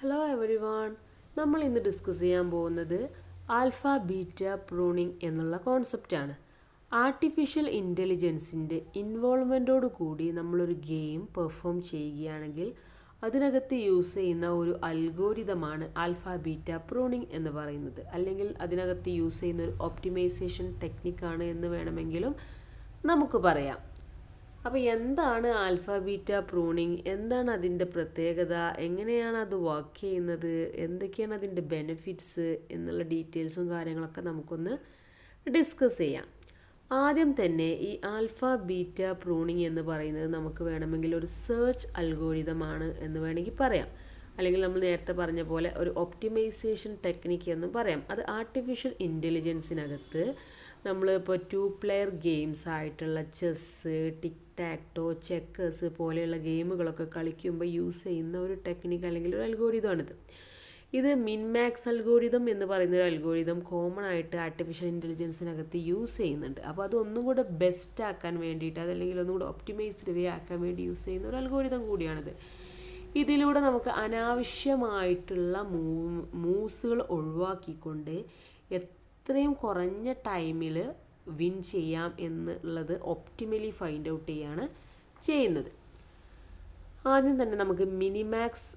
Hello everyone, നമ്മൾ ഇന്ന് discuss ചെയ്യാൻ പോകുന്നത് ആൽഫ ബീറ്റ പ്രൂണിംഗ് എന്നുള്ള കോൺസെപ്റ്റാണ്. ആർട്ടിഫിഷ്യൽ ഇൻ്റലിജൻസിൻ്റെ ഇൻവോൾവ്മെൻറ്റോട് കൂടി നമ്മളൊരു ഗെയിം പെർഫോം ചെയ്യുകയാണെങ്കിൽ അതിനകത്ത് യൂസ് ചെയ്യുന്ന ഒരു അൽഗോരിതമാണ് ആൽഫ ബീറ്റ പ്രൂണിംഗ് എന്ന് പറയുന്നത്. അല്ലെങ്കിൽ അതിനകത്ത് യൂസ് ചെയ്യുന്ന ഒരു ഒപ്റ്റിമൈസേഷൻ ടെക്നിക്കാണ് എന്ന് വേണമെങ്കിലും നമുക്ക് പറയാം. അപ്പോൾ എന്താണ് ആൽഫ ബീറ്റ പ്രൂണിംഗ്, എന്താണ് അതിൻ്റെ പ്രത്യേകത, എങ്ങനെയാണ് അത് വർക്ക് ചെയ്യുന്നത്, എന്തൊക്കെയാണ് അതിൻ്റെ ബെനിഫിറ്റ്സ് എന്നുള്ള ഡീറ്റെയിൽസും കാര്യങ്ങളൊക്കെ നമുക്കൊന്ന് ഡിസ്കസ് ചെയ്യാം. ആദ്യം തന്നെ ഈ ആൽഫ ബീറ്റ പ്രൂണിംഗ് എന്ന് പറയുന്നത് നമുക്ക് വേണമെങ്കിൽ ഒരു സെർച്ച് അൽഗോരിതമാണ് എന്ന് വേണമെങ്കിൽ പറയാം. അല്ലെങ്കിൽ നമ്മൾ നേരത്തെ പറഞ്ഞ പോലെ ഒരു ഒപ്റ്റിമൈസേഷൻ ടെക്നിക്ക് എന്നും പറയാം. അത് ആർട്ടിഫിഷ്യൽ ഇൻ്റലിജൻസിനകത്ത് നമ്മളിപ്പോൾ 2 പ്ലെയർ ഗെയിംസ് ആയിട്ടുള്ള ചെസ്സ്, ടിക് ടാക്ടോ, ചെക്കേഴ്സ് പോലെയുള്ള ഗെയിമുകളൊക്കെ കളിക്കുമ്പോൾ യൂസ് ചെയ്യുന്ന ഒരു ടെക്നിക്ക് അല്ലെങ്കിൽ ഒരു അൽഗോരിതമാണിത്. ഇത് മിൻമാക്സ് അൽഗോരിതം എന്ന് പറയുന്ന ഒരു അൽഗോരിതം കോമൺ ആയിട്ട് ആർട്ടിഫിഷ്യൽ ഇൻ്റലിജൻസിനകത്ത് യൂസ് ചെയ്യുന്നുണ്ട്. അപ്പോൾ അതൊന്നും കൂടെ ബെസ്റ്റ് ആക്കാൻ വേണ്ടിയിട്ട്, അതല്ലെങ്കിൽ ഒന്നും കൂടെ ഒപ്റ്റിമൈസ്ഡ് വേ ആക്കാൻ വേണ്ടി യൂസ് ചെയ്യുന്ന ഒരു അൽഗോരിതം കൂടിയാണിത്. ഇതിലൂടെ നമുക്ക് അനാവശ്യമായിട്ടുള്ള മൂവ്സുകൾ ഒഴിവാക്കിക്കൊണ്ട് എത്രയും കുറഞ്ഞ ടൈമിൽ വിൻ ചെയ്യാം എന്നുള്ളത് ഒപ്റ്റിമലി ഫൈൻഡ് ഔട്ട് ചെയ്യാണ് ചെയ്യുന്നത്. ആദ്യം തന്നെ നമുക്ക് മിനിമാക്സ്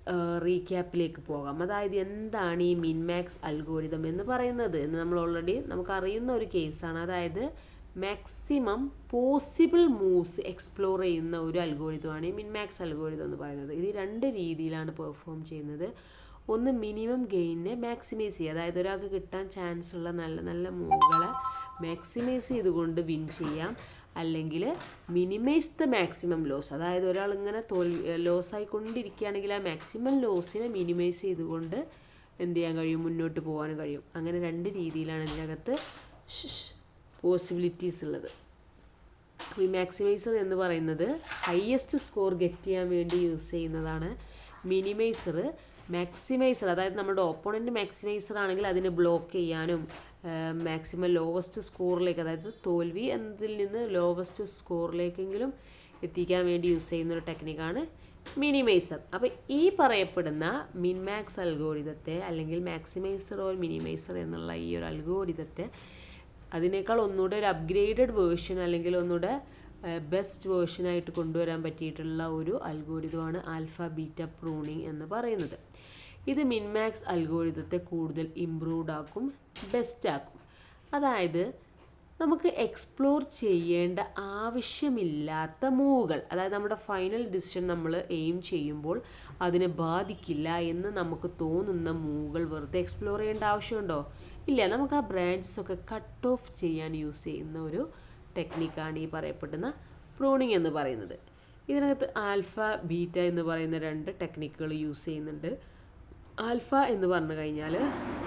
റീക്യാപ്പിലേക്ക് പോകാം. അതായത് എന്താണ് ഈ മിൻമാക്സ് അൽഗോരിതം എന്ന് പറയുന്നത് എന്ന് നമ്മൾ ഓൾറെഡി നമുക്കറിയുന്ന ഒരു കേസാണ്. അതായത് മാക്സിമം പോസിബിൾ മൂവ്സ് എക്സ്പ്ലോർ ചെയ്യുന്ന ഒരു അൽഗോരിതമാണ് ഈ മിൻമാക്സ് അൽഗോരിതം എന്ന് പറയുന്നത്. ഇത് 2 രീതിയിലാണ് പെർഫോം ചെയ്യുന്നത്. ഒന്ന് മിനിമം ഗെയിനിനെ മാക്സിമൈസ് ചെയ്യുക, അതായത് ഒരാൾക്ക് കിട്ടാൻ ചാൻസ് ഉള്ള നല്ല നല്ല മൂവുകളെ മാക്സിമൈസ് ചെയ്തുകൊണ്ട് വിൻ ചെയ്യാം. അല്ലെങ്കിൽ മിനിമൈസ് ദ മാക്സിമം ലോസ്, അതായത് ഒരാൾ ഇങ്ങനെ ലോസ് ആയിക്കൊണ്ടിരിക്കുകയാണെങ്കിൽ ആ മാക്സിമം ലോസിനെ മിനിമൈസ് ചെയ്തുകൊണ്ട് എന്ത് ചെയ്യാൻ കഴിയും, മുന്നോട്ട് പോകാൻ കഴിയും. അങ്ങനെ 2 രീതിയിലാണ് ഇതിനകത്ത് പോസിബിലിറ്റീസ് ഉള്ളത്. ഈ മാക്സിമൈസർ എന്ന് പറയുന്നത് ഹയസ്റ്റ് സ്കോർ ഗെറ്റ് ചെയ്യാൻ വേണ്ടി യൂസ് ചെയ്യുന്നതാണ്. മിനിമൈസർ മാക്സിമൈസർ, അതായത് നമ്മുടെ ഓപ്പോണൻറ്റ് മാക്സിമൈസർ ആണെങ്കിൽ അതിനെ ബ്ലോക്ക് ചെയ്യാനും മാക്സിമം ലോവസ്റ്റ് സ്കോറിലേക്ക്, അതായത് തോൽവി എന്നതിൽ നിന്ന് ലോവസ്റ്റ് സ്കോറിലേക്കെങ്കിലും എത്തിക്കാൻ വേണ്ടി യൂസ് ചെയ്യുന്നൊരു ടെക്നിക്കാണ് മിനിമൈസർ. അപ്പോൾ ഈ പറയപ്പെടുന്ന മിൻമാക്സ് അൽഗോരിതത്തെ അല്ലെങ്കിൽ മാക്സിമൈസർ ഓർ മിനിമൈസർ എന്നുള്ള ഈ ഒരു അൽഗോരിതത്തെ അതിനേക്കാൾ ഒന്നുകൂടെ ഒരു അപ്ഗ്രേഡഡ് വേർഷൻ അല്ലെങ്കിൽ ഒന്നുകൂടെ ബെസ്റ്റ് വേർഷനായിട്ട് കൊണ്ടുവരാൻ പറ്റിയിട്ടുള്ള ഒരു അൽഗോരിതമാണ് ആൽഫ ബീറ്റ പ്രൂണിംഗ് എന്ന് പറയുന്നത്. ഇത് മിൻമാക്സ് അൽഗോരിതത്തെ കൂടുതൽ ഇംപ്രൂവ്ഡ് ആക്കും, ബെസ്റ്റ് ആക്കും. അതായത് നമുക്ക് എക്സ്പ്ലോർ ചെയ്യേണ്ട ആവശ്യമില്ലാത്ത മൂവുകൾ, അതായത് നമ്മുടെ ഫൈനൽ ഡിസിഷൻ നമ്മൾ എയിം ചെയ്യുമ്പോൾ അതിനെ ബാധിക്കില്ല എന്ന് നമുക്ക് തോന്നുന്ന മൂവുകൾ വെറുതെ എക്സ്പ്ലോർ ചെയ്യേണ്ട ആവശ്യമുണ്ടോ? ഇല്ല. നമുക്ക് ആ ബ്രാഞ്ചസ് ഒക്കെ കട്ട് ഓഫ് ചെയ്യാൻ യൂസ് ചെയ്യുന്ന ഒരു ടെക്നിക്കാണ് ഈ പറയപ്പെടുന്ന പ്രൂണിംഗ് എന്ന് പറയുന്നത്. ഇതിനകത്ത് ആൽഫ ബീറ്റ എന്ന് പറയുന്ന 2 ടെക്നിക്കുകൾ യൂസ് ചെയ്യുന്നുണ്ട്. ആൽഫ എന്ന് പറഞ്ഞു കഴിഞ്ഞാൽ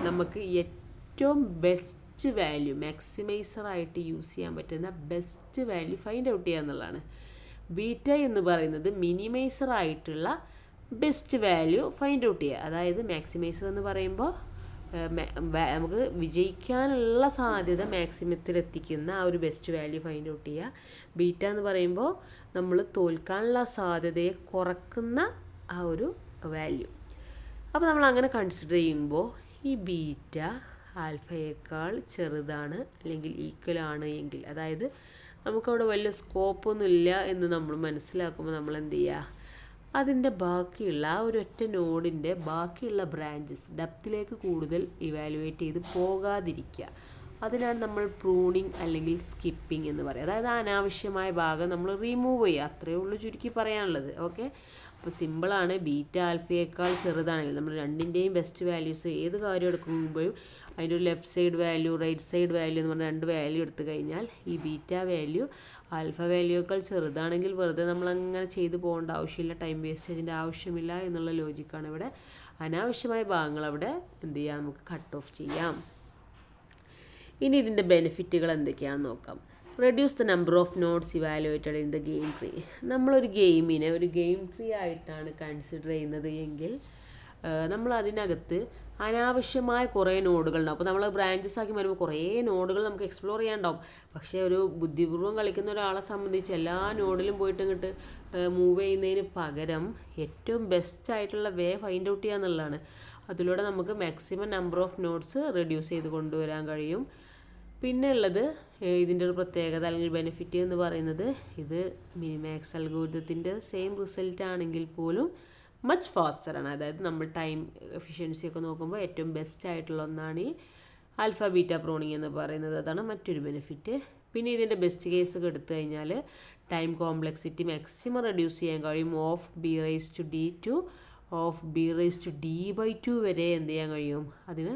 നമുക്ക് ഏറ്റവും ബെസ്റ്റ് വാല്യൂ മാക്സിമൈസറായിട്ട് യൂസ് ചെയ്യാൻ പറ്റുന്ന ബെസ്റ്റ് വാല്യൂ ഫൈൻഡ് ഔട്ട് ചെയ്യുക എന്നുള്ളതാണ്. ബീറ്റ എന്ന് പറയുന്നത് മിനിമൈസറായിട്ടുള്ള ബെസ്റ്റ് വാല്യൂ ഫൈൻഡ് ഔട്ട് ചെയ്യുക. അതായത് മാക്സിമൈസർ എന്ന് പറയുമ്പോൾ നമുക്ക് വിജയിക്കാനുള്ള സാധ്യത മാക്സിമത്തിലെത്തിക്കുന്ന ആ ഒരു ബെസ്റ്റ് വാല്യൂ ഫൈൻഡ് ഔട്ട് ചെയ്യുക. ബീറ്റ എന്ന് പറയുമ്പോൾ നമ്മൾ തോൽക്കാനുള്ള സാധ്യതയെ കുറക്കുന്ന ആ ഒരു വാല്യൂ. അപ്പോൾ നമ്മൾ അങ്ങനെ കൺസിഡർ ചെയ്യുമ്പോൾ ഈ ബീറ്റ ആൽഫയേക്കാൾ ചെറുതാണ് അല്ലെങ്കിൽ ഈക്വൽ ആണ് എങ്കിൽ, അതായത് നമുക്കവിടെ വലിയ സ്കോപ്പൊന്നുമില്ല എന്ന് നമ്മൾ മനസ്സിലാക്കുമ്പോൾ നമ്മൾ എന്ത് ചെയ്യുക, അതിൻ്റെ ബാക്കിയുള്ള ആ ഒരൊറ്റ നോഡിൻ്റെ ബാക്കിയുള്ള ബ്രാഞ്ചസ് ഡെപ്തിലേക്ക് കൂടുതൽ ഇവാലുവേറ്റ് ചെയ്ത് പോകാതിരിക്കുക. അതിനാണ് നമ്മൾ പ്രൂണിങ് അല്ലെങ്കിൽ സ്കിപ്പിംഗ് എന്ന് പറയുക. അതായത് അനാവശ്യമായ ഭാഗം നമ്മൾ റിമൂവ് ചെയ്യുക. അത്രയേ ഉള്ളൂ ചുരുക്കി പറയാനുള്ളത്. ഓക്കെ, അപ്പോൾ സിമ്പിളാണ്. ബീറ്റ ആൽഫയേക്കാൾ ചെറുതാണെങ്കിൽ നമ്മൾ 2ൻ്റെയും ബെസ്റ്റ് വാല്യൂസ് ഏത് കാര്യം എടുക്കുമ്പോഴും അതിൻ്റെ ഒരു left side value, right side value എന്ന് പറഞ്ഞാൽ 2 വാല്യൂ എടുത്തു കഴിഞ്ഞാൽ ഈ ബീറ്റ വാല്യൂ ആൽഫ വാല്യൂയേക്കാൾ ചെറുതാണെങ്കിൽ വെറുതെ നമ്മളങ്ങനെ ചെയ്തു പോകേണ്ട ആവശ്യമില്ല, ടൈം വേസ്റ്റേജിൻ്റെ ആവശ്യമില്ല എന്നുള്ള ലോജിക്കാണ് ഇവിടെ. അനാവശ്യമായ ഭാഗങ്ങൾ അവിടെ എന്ത് ചെയ്യാം, നമുക്ക് കട്ട് ഓഫ് ചെയ്യാം. ഇനി ഇതിൻ്റെ ബെനിഫിറ്റുകൾ എന്തൊക്കെയാണെന്ന് നോക്കാം. Reduce the number of notes evaluated in the game tree. നമ്മളൊരു ഗെയിമിനെ ഒരു ഗെയിം ട്രീ ആയിട്ടാണ് കൺസിഡർ ചെയ്യുന്നത് എങ്കിൽ നമ്മൾ അതിനകത്ത് അനാവശ്യമായ കുറേ നോഡുകളുണ്ടാവും. അപ്പോൾ നമ്മൾ ബ്രാഞ്ചസ് ആക്കി വരുമ്പോൾ കുറേ നോഡുകൾ നമുക്ക് എക്സ്പ്ലോർ ചെയ്യാനുണ്ടാവും. പക്ഷേ ഒരു ബുദ്ധിപൂർവ്വം കളിക്കുന്ന ഒരാളെ സംബന്ധിച്ച് എല്ലാ നോഡിലും പോയിട്ട് ഇങ്ങോട്ട് മൂവ് ചെയ്യുന്നതിന് പകരം ഏറ്റവും ബെസ്റ്റ് ആയിട്ടുള്ള വേ ഫൈൻഡ് ഔട്ട് ചെയ്യുക എന്നുള്ളതാണ്. അതിലൂടെ നമുക്ക് maximum number of nodes reduce ചെയ്ത് കൊണ്ടുവരാൻ കഴിയും. പിന്നെ ഉള്ളത് ഇതിൻ്റെ ഒരു പ്രത്യേകത അല്ലെങ്കിൽ ബെനിഫിറ്റ് എന്ന് പറയുന്നത്, ഇത് മിനിമാക്സ് അൽഗോരിതത്തിൻ്റെ സെയിം റിസൾട്ട് ആണെങ്കിൽ പോലും മച്ച് ഫാസ്റ്ററാണ്. അതായത് നമ്മൾ ടൈം എഫിഷ്യൻസി ഒക്കെ നോക്കുമ്പോൾ ഏറ്റവും ബെസ്റ്റ് ആയിട്ടുള്ള ഒന്നാണ് ഈ ആൽഫ ബീറ്റ പ്രൂണിങ് എന്ന് പറയുന്നത്. അതാണ് മറ്റൊരു ബെനിഫിറ്റ്. പിന്നെ ഇതിൻ്റെ ബെസ്റ്റ് കേസ് ഒക്കെ എടുത്തു കഴിഞ്ഞാൽ ടൈം കോംപ്ലക്സിറ്റി മാക്സിമം റെഡ്യൂസ് ചെയ്യാൻ കഴിയും. Of B raise to D to of B raise to D by 2 വരെ എന്ത് ചെയ്യാൻ കഴിയും, അതിന്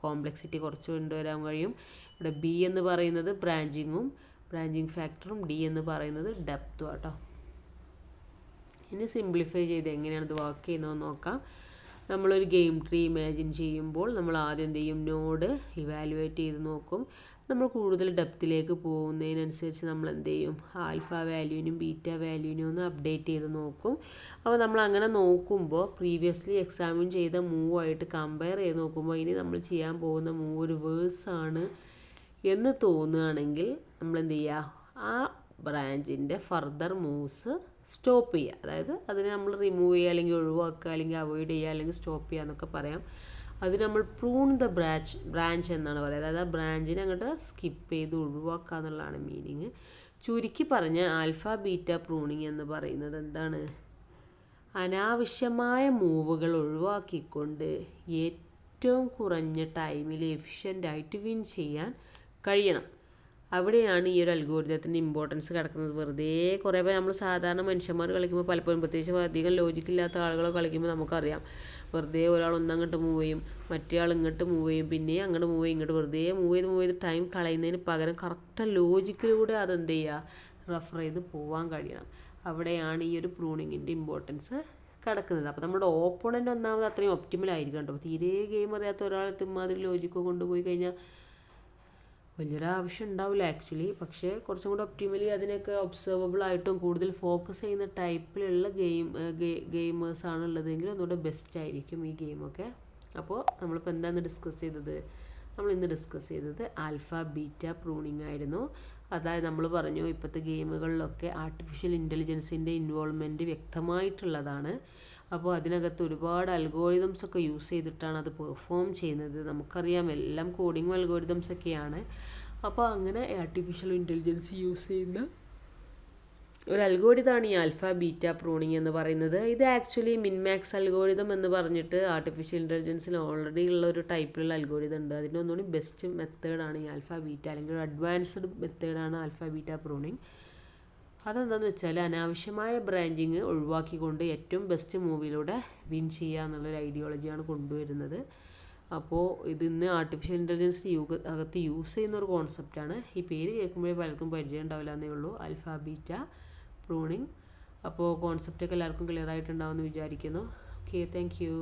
കോംപ്ലക്സിറ്റി കുറച്ച് കൊണ്ടുവരാൻ കഴിയും. ഇവിടെ ബി എന്ന് പറയുന്നത് ബ്രാഞ്ചിങ് ഫാക്ടറും ഡി എന്ന് പറയുന്നത് ഡെപ്തും ആട്ടോ. ഇനി സിംപ്ലിഫൈ ചെയ്ത് എങ്ങനെയാണ് ഇത് വർക്ക് ചെയ്യുന്നതെന്ന് നോക്കാം. നമ്മളൊരു ഗെയിം ട്രീ ഇമാജിൻ ചെയ്യുമ്പോൾ നമ്മൾ ആദ്യം എന്ത് ചെയ്യും, നോഡ് ഇവാലുവേറ്റ് ചെയ്ത് നോക്കും. നമ്മൾ കൂടുതൽ ഡെപ്തിലേക്ക് പോകുന്നതിനനുസരിച്ച് നമ്മൾ എന്ത് ചെയ്യും, ആൽഫ വാല്യൂവിനും ബീറ്റ വാല്യൂവിനും ഒന്ന് അപ്ഡേറ്റ് ചെയ്ത് നോക്കും. അപ്പോൾ നമ്മൾ അങ്ങനെ നോക്കുമ്പോൾ പ്രീവിയസ്ലി എക്സാമിൻ ചെയ്ത മൂവായിട്ട് കമ്പയർ ചെയ്ത് നോക്കുമ്പോൾ ഇനി നമ്മൾ ചെയ്യാൻ പോകുന്ന മൂവ് ഒരു വേഴ്സാണ് എന്ന് തോന്നുകയാണെങ്കിൽ നമ്മൾ എന്ത് ചെയ്യുക, ആ ബ്രാഞ്ചിൻ്റെ ഫർദർ മൂവ്സ് സ്റ്റോപ്പ് ചെയ്യുക. അതായത് അതിനെ നമ്മൾ റിമൂവ് ചെയ്യുക, അല്ലെങ്കിൽ ഒഴിവാക്കുക, അല്ലെങ്കിൽ അവോയ്ഡ് ചെയ്യുക, അല്ലെങ്കിൽ സ്റ്റോപ്പ് ചെയ്യുക എന്നൊക്കെ പറയാം. അതിന് നമ്മൾ പ്രൂൺ ദ ബ്രാഞ്ച് എന്നാണ് പറയുക. അതായത് ആ ബ്രാഞ്ചിനെ അങ്ങോട്ട് സ്കിപ്പ് ചെയ്ത് ഒഴിവാക്കുക എന്നുള്ളതാണ് മീനിങ്. ചുരുക്കി പറഞ്ഞ ആൽഫ ബീറ്റ പ്രൂണിങ് എന്ന് പറയുന്നത് എന്താണ്, അനാവശ്യമായ മൂവുകൾ ഒഴിവാക്കിക്കൊണ്ട് ഏറ്റവും കുറഞ്ഞ ടൈമിൽ എഫിഷ്യൻ്റായിട്ട് വിൻ ചെയ്യാൻ കഴിയണം. അവിടെയാണ് ഈ ഒരു അൽഗോരിതത്തിൻ്റെ ഇമ്പോർട്ടൻസ് കിടക്കുന്നത്. വെറുതെ കുറേ പേർ നമ്മൾ സാധാരണ മനുഷ്യന്മാർ കളിക്കുമ്പോൾ പലപ്പോഴും, പ്രത്യേകിച്ച് അധികം ലോജിക്കില്ലാത്ത ആളുകൾ കളിക്കുമ്പോൾ നമുക്കറിയാം, വെറുതെ ഒരാൾ ഒന്നങ്ങോട്ട് മൂവ് ചെയ്യും, മറ്റേ ആൾ ഇങ്ങോട്ട് മൂവ് ചെയ്യും, പിന്നെ അങ്ങോട്ട് മൂവ് ചെയ്യും, ഇങ്ങോട്ട് വെറുതെ മൂവ് ചെയ്ത് ടൈം കളയുന്നതിന് പകരം കറക്റ്റ് ലോജിക്കിലൂടെ അതെന്ത് ചെയ്യുക, റെഫർ ചെയ്ത് പോകാൻ കഴിയണം. അവിടെയാണ് ഈ ഒരു പ്രൂണിങ്ങിൻ്റെ ഇമ്പോർട്ടൻസ് കിടക്കുന്നത്. അപ്പോൾ നമ്മുടെ ഓപ്പോണൻ്റ് ഒന്നാമത് അത്രയും ഒപ്റ്റിമൽ ആയിരിക്കും കേട്ടോ. തീരെ ഗെയിം അറിയാത്ത ഒരാൾ ഇമാതിരി ലോജിക്കോ കൊണ്ടുപോയി കഴിഞ്ഞാൽ വലിയൊരു ആവശ്യം ഉണ്ടാവില്ല ആക്ച്വലി. പക്ഷേ കുറച്ചും കൂടി ഒപ്റ്റിമലി അതിനൊക്കെ ഒബ്സർവബിൾ ആയിട്ടും കൂടുതൽ ഫോക്കസ് ചെയ്യുന്ന ടൈപ്പിലുള്ള ഗെയിമേഴ്സാണ് ഉള്ളതെങ്കിൽ ഒന്നുകൂടെ ബെസ്റ്റ് ആയിരിക്കും ഈ ഗെയിമൊക്കെ. അപ്പോൾ നമ്മളിപ്പോൾ എന്താണ് ഡിസ്കസ് ചെയ്തത്, നമ്മളിന്ന് ഡിസ്കസ് ചെയ്തത് ആൽഫ ബീറ്റ പ്രൂണിങ് ആയിരുന്നു. അതായത് നമ്മൾ പറഞ്ഞു ഇപ്പോഴത്തെ ഗെയിമുകളിലൊക്കെ ആർട്ടിഫിഷ്യൽ ഇൻ്റലിജൻസിൻ്റെ ഇൻവോൾവ്മെൻറ്റ് വ്യക്തമായിട്ടുള്ളതാണ്. അപ്പോൾ അതിനകത്ത് ഒരുപാട് അൽഗോരിതംസ് ഒക്കെ യൂസ് ചെയ്തിട്ടാണ് അത് പെർഫോം ചെയ്യുന്നത്. നമുക്കറിയാം എല്ലാം കോഡിങ്ങും അൽഗോരിതംസ് ഒക്കെയാണ്. അപ്പോൾ അങ്ങനെ ആർട്ടിഫിഷ്യൽ ഇൻ്റലിജൻസ് യൂസ് ചെയ്യുന്ന ഒരു അൽഗോരിതമാണ് ഈ ആൽഫ ബീറ്റ പ്രൂണിങ് എന്ന് പറയുന്നത്. ഇത് ആക്ച്വലി മിൻമാക്സ് അൽഗോരിതം എന്ന് പറഞ്ഞിട്ട് ആർട്ടിഫിഷ്യൽ ഇൻ്റലിജൻസിൽ ഓൾറെഡി ഉള്ള ഒരു ടൈപ്പിലുള്ള അൽഗോരിതം ഉണ്ട്. അതിൻ്റെ ഒന്നുകൂടി ബെസ്റ്റ് മെത്തേഡാണ് ഈ ആൽഫ ബീറ്റ, അല്ലെങ്കിൽ ഒരു അഡ്വാൻസ്ഡ് മെത്തേഡാണ് ആൽഫ ബീറ്റ പ്രൂണിങ്. അതെന്താണെന്ന് വെച്ചാൽ അനാവശ്യമായ ബ്രാഞ്ചിങ് ഒഴിവാക്കിക്കൊണ്ട് ഏറ്റവും ബെസ്റ്റ് മൂവിലൂടെ വിൻ ചെയ്യുക എന്നുള്ളൊരു ഐഡിയോളജിയാണ് കൊണ്ടുവരുന്നത്. അപ്പോൾ ഇതിന്ന് ആർട്ടിഫിഷ്യൽ ഇൻ്റലിജൻസ് അകത്ത് യൂസ് ചെയ്യുന്ന ഒരു കോൺസെപ്റ്റാണ്. ഈ പേര് കേൾക്കുമ്പോഴേ പലർക്കും പരിചയം ഉണ്ടാവില്ല എന്നേ ഉള്ളൂ, ആൽഫ ബീറ്റ പ്രൂണിങ്. അപ്പോൾ കോൺസെപ്റ്റൊക്കെ എല്ലാവർക്കും ക്ലിയർ ആയിട്ടുണ്ടാവുമെന്ന് വിചാരിക്കുന്നു. Okay, thank you.